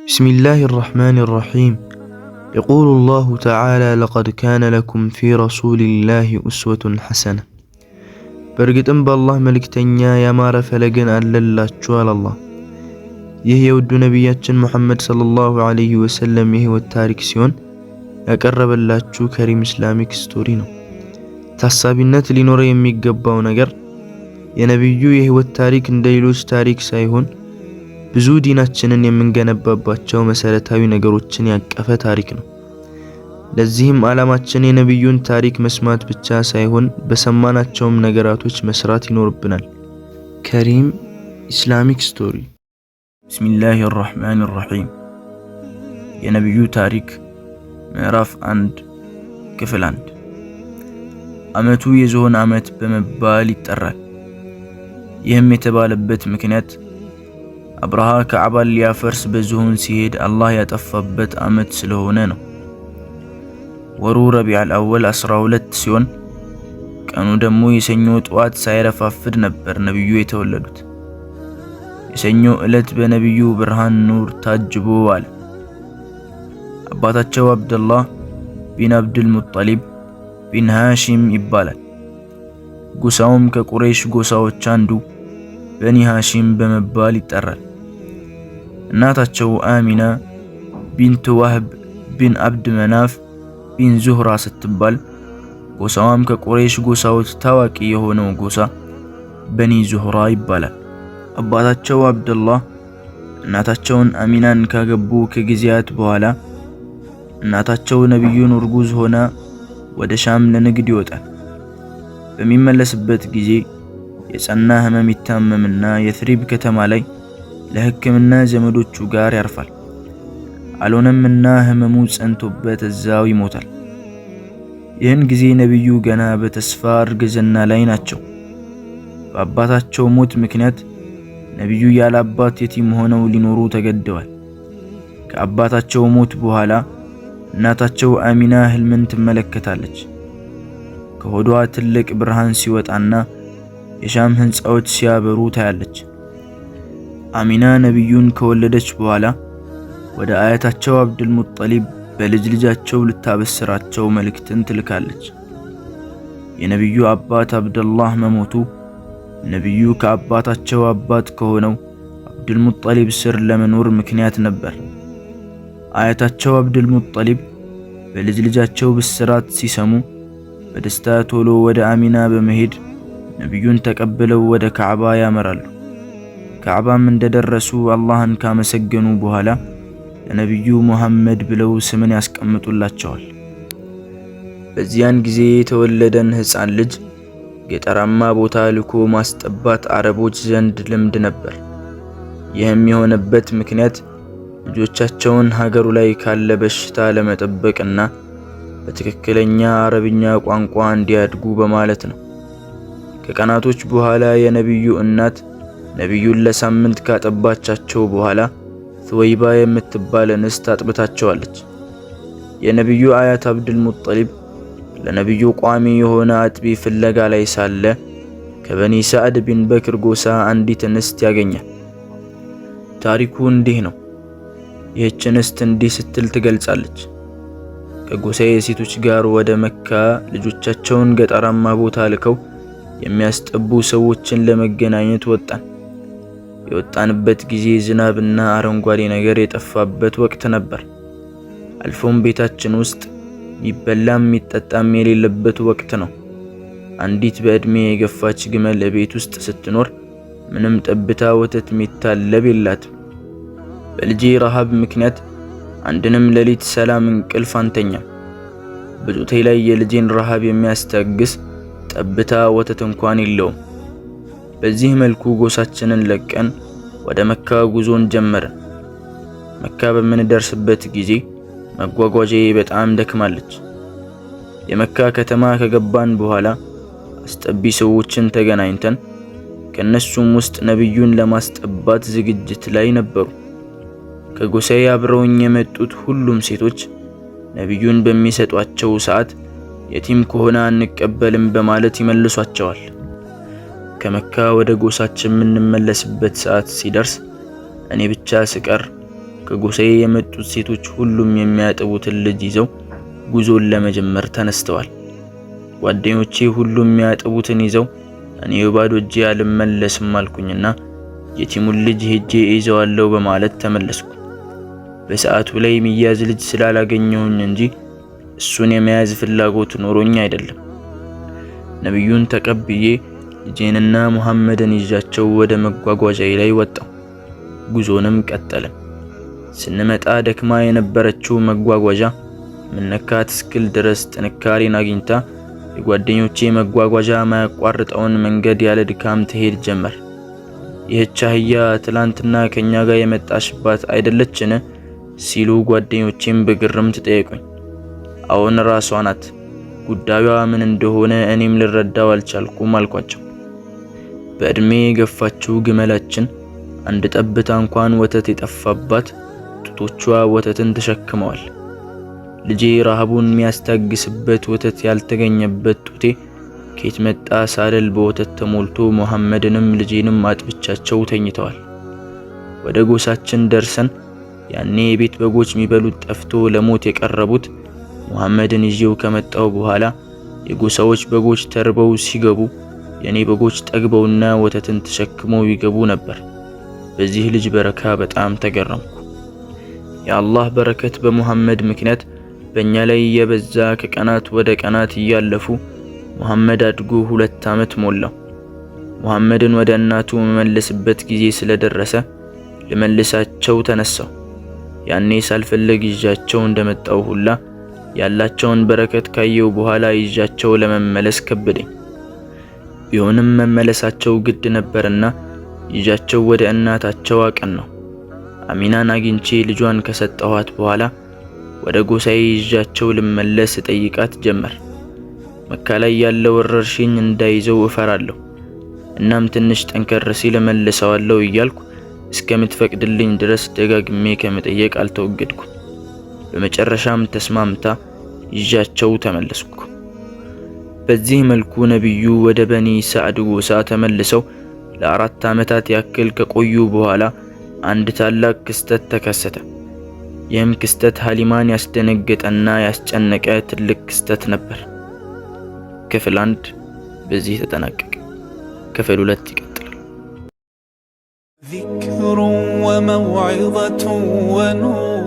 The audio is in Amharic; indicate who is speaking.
Speaker 1: بسم الله الرحمن الرحيم. يقول الله تعالى: لقد كان لكم في رسول الله أسوة حسنة. برقتن بالله ملكتنيا يا مار فلقن أللا تشوال الله. يهي ود نبياتنا محمد صلى الله عليه وسلم يهي والتاريك سيون أقرب الله تشو كريم إسلاميك ستورينو تحسابينات لنور يميق قباو نقر يا نبيو يهي والتاريك نديلوس تاريك سايهون ብዙ ዲናችንን የምንገነባባቸው መሰረታዊ ነገሮችን ያቀፈ ታሪክ ነው። ለዚህም ዓላማችን የነብዩን ታሪክ መስማት ብቻ ሳይሆን በሰማናቸውም ነገራቶች መስራት ይኖርብናል። ከሪም ኢስላሚክ ስቶሪ። ቢስሚላሂር ረህማኒር ረሂም። የነብዩ ታሪክ ምዕራፍ 1 ክፍል 1። ዓመቱ የዝሆን ዓመት በመባል ይጠራል። ይህም የተባለበት ምክንያት አብርሃ ከዓባን ሊያፈርስ በዝሆን ሲሄድ አላህ ያጠፋበት ዓመት ስለሆነ ነው። ወሩ ረቢዑል አወል 12 ሲሆን ቀኑ ደግሞ የሰኞ ጠዋት ሳይረፋፍድ ነበር ነብዩ የተወለዱት። የሰኞ ዕለት በነብዩ ብርሃን ኑር ታጅቦ ዋለ። አባታቸው አብደላህ ቢን አብዱል ሙጠሊብ ቢን ሃሺም ይባላል። ጎሳውም ከቁረይሽ ጎሳዎች አንዱ በኒ ሃሺም በመባል ይጠራል። እናታቸው አሚና ቢንት ዋህብ ቢን አብድ መናፍ ቢን ዙህራ ስትባል ጎሳዋም ከቁረይሽ ጎሳዎች ታዋቂ የሆነው ጎሳ በኒ ዙህራ ይባላል። አባታቸው አብደላህ እናታቸውን አሚናን ካገቡ ከጊዜያት በኋላ እናታቸው ነብዩን እርጉዝ ሆና ወደ ሻም ለንግድ ይወጣል። በሚመለስበት ጊዜ የጸና ህመም ይታመምና የትሪብ ከተማ ላይ ለሕክምና ዘመዶቹ ጋር ያርፋል። አልሆነምና ህመሙ ጸንቶበት እዛው ይሞታል። ይህን ጊዜ ነብዩ ገና በተስፋ እርግዝና ላይ ናቸው። በአባታቸው ሞት ምክንያት ነብዩ ያለ አባት የቲም ሆነው ሊኖሩ ተገደዋል። ከአባታቸው ሞት በኋላ እናታቸው አሚና ህልምን ትመለከታለች። ከሆዷ ትልቅ ብርሃን ሲወጣና የሻም ህንጻዎች ሲያበሩ ታያለች። አሚና ነብዩን ከወለደች በኋላ ወደ አያታቸው አብዱል ሙጠሊብ በልጅ ልጃቸው ልታበስራቸው መልእክትን ትልካለች። የነብዩ አባት አብደላህ መሞቱ ነብዩ ከአባታቸው አባት ከሆነው አብዱል ሙጠሊብ ስር ለመኖር ምክንያት ነበር። አያታቸው አብዱል ሙጠሊብ በልጅ ልጃቸው ብስራት ሲሰሙ በደስታ ቶሎ ወደ አሚና በመሄድ ነብዩን ተቀብለው ወደ ካዕባ ያመራሉ። ካዕባም እንደደረሱ አላህን ካመሰገኑ በኋላ ለነብዩ ሙሐመድ ብለው ስምን ያስቀምጡላቸዋል። በዚያን ጊዜ የተወለደን ሕፃን ልጅ ገጠራማ ቦታ ልኮ ማስጠባት አረቦች ዘንድ ልምድ ነበር። ይህም የሆነበት ምክንያት ልጆቻቸውን ሀገሩ ላይ ካለ በሽታ ለመጠበቅና በትክክለኛ አረብኛ ቋንቋ እንዲያድጉ በማለት ነው። ከቀናቶች በኋላ የነብዩ እናት ነብዩን ለሳምንት ካጠባቻቸው በኋላ ሱወይባ የምትባል እንስት አጥብታቸዋለች። የነብዩ አያት አብዱል ሙጠሊብ ለነብዩ ቋሚ የሆነ አጥቢ ፍለጋ ላይ ሳለ ከበኒ ሰዕድ ቢን በክር ጎሳ አንዲት እንስት ያገኛል። ታሪኩ እንዲህ ነው። ይህች እንስት እንዲህ ስትል ትገልጻለች። ከጎሳዬ ሴቶች ጋር ወደ መካ ልጆቻቸውን ገጠራማ ቦታ ልከው የሚያስጠቡ ሰዎችን ለመገናኘት ወጣን። የወጣንበት ጊዜ ዝናብና አረንጓዴ ነገር የጠፋበት ወቅት ነበር። አልፎም ቤታችን ውስጥ የሚበላም የሚጠጣም የሌለበት ወቅት ነው። አንዲት በእድሜ የገፋች ግመል ቤት ውስጥ ስትኖር ምንም ጠብታ ወተት የሚታለብ የላትም። በልጄ ረሃብ ምክንያት አንድንም ሌሊት ሰላም እንቅልፍ አንተኛም። በጡቴ ላይ የልጄን ረሃብ የሚያስታግስ ጠብታ ወተት እንኳን የለውም። በዚህ መልኩ ጎሳችንን ለቀን ወደ መካ ጉዞን ጀመርን። መካ በምንደርስበት ጊዜ መጓጓዣዬ በጣም ደክማለች። የመካ ከተማ ከገባን በኋላ አስጠቢ ሰዎችን ተገናኝተን ከነሱም ውስጥ ነብዩን ለማስጠባት ዝግጅት ላይ ነበሩ። ከጎሳዬ አብረውኝ የመጡት ሁሉም ሴቶች ነብዩን በሚሰጧቸው ሰዓት የቲም ከሆነ አንቀበልም በማለት ይመልሷቸዋል። ከመካ ወደ ጎሳችን የምንመለስበት ሰዓት ሲደርስ እኔ ብቻ ስቀር ከጎሳዬ የመጡት ሴቶች ሁሉም የሚያጠቡትን ልጅ ይዘው ጉዞን ለመጀመር ተነስተዋል። ጓደኞቼ ሁሉም የሚያጠቡትን ይዘው እኔ ባዶ እጄ አልመለስም አልኩኝና የቲሙን ልጅ ሄጄ ይዘዋለሁ በማለት ተመለስኩ። በሰዓቱ ላይ የሚያዝ ልጅ ስላላገኘሁኝ እንጂ እሱን የመያዝ ፍላጎት ኖሮኝ አይደለም። ነብዩን ተቀብዬ ልጄንና ሙሐመድን ይዣቸው ወደ መጓጓዣዬ ላይ ወጣሁ። ጉዞንም ቀጠልን። ስንመጣ ደክማ የነበረችው መጓጓዣ ምነካት እስክል ድረስ ጥንካሬን አግኝታ የጓደኞቼ መጓጓዣ ማያቋርጠውን መንገድ ያለ ድካም ትሄድ ጀመር። ይህች አህያ ትላንትና ከኛ ጋር የመጣሽባት አይደለችን? ሲሉ ጓደኞቼም በግርምት ጠየቁኝ። አዎን ራሷ ናት። ጉዳዩዋ ምን እንደሆነ እኔም ልረዳው አልቻልኩም አልኳቸው። በእድሜ የገፋችው ግመላችን አንድ ጠብታ እንኳን ወተት የጠፋባት ጡቶቿ ወተትን ተሸክመዋል። ልጄ ረሃቡን የሚያስታግስበት ወተት ያልተገኘበት ጡቴ ከየት መጣ ሳልል በወተት ተሞልቶ ሙሐመድንም ልጄንም አጥብቻቸው ተኝተዋል። ወደ ጎሳችን ደርሰን ያኔ የቤት በጎች የሚበሉት ጠፍቶ ለሞት የቀረቡት ሙሐመድን ይዤው ከመጣው በኋላ የጎሳዎች በጎች ተርበው ሲገቡ የኔ በጎች ጠግበውና ወተትን ተሸክመው ይገቡ ነበር። በዚህ ልጅ በረካ በጣም ተገረምኩ። የአላህ በረከት በሙሐመድ ምክንያት በእኛ ላይ የበዛ ከቀናት ወደ ቀናት እያለፉ ሙሐመድ አድጎ 2 ዓመት ሞላው። ሙሐመድን ወደ እናቱ መመለስበት ጊዜ ስለደረሰ ልመልሳቸው ተነሳው። ያኔ ሳልፈልግ ይዣቸው እንደመጣው ሁላ ያላቸውን በረከት ካየው በኋላ ይዣቸው ለመመለስ ከበደኝ። ቢሆንም መመለሳቸው ግድ ነበርና ይዣቸው ወደ እናታቸው አቀናሁ። አሚናን አግኝቼ ልጇን ከሰጠኋት በኋላ ወደ ጎሳዬ ይዣቸው ልመለስ ጠይቃት ጀመር። መካ ላይ ያለው ወረርሽኝ እንዳይዘው እፈራለሁ። እናም ትንሽ ጠንከር ሲል እመልሰዋለሁ እያልኩ እስከምትፈቅድልኝ ድረስ ደጋግሜ ከመጠየቅ አልተወገድኩም። በመጨረሻም ተስማምታ ይዣቸው ተመለስኩ። በዚህ መልኩ ነብዩ ወደ በኒ ሰዕድ ጎሳ ተመልሰው ለ4 ዓመታት ያክል ከቆዩ በኋላ አንድ ታላቅ ክስተት ተከሰተ። ይህም ክስተት ሐሊማን ያስደነገጠና ያስጨነቀ ትልቅ ክስተት ነበር። ክፍል 1 በዚህ ተጠናቀቀ። ክፍል 2 ይቀጥላል።
Speaker 2: ذكر وموعظة ونور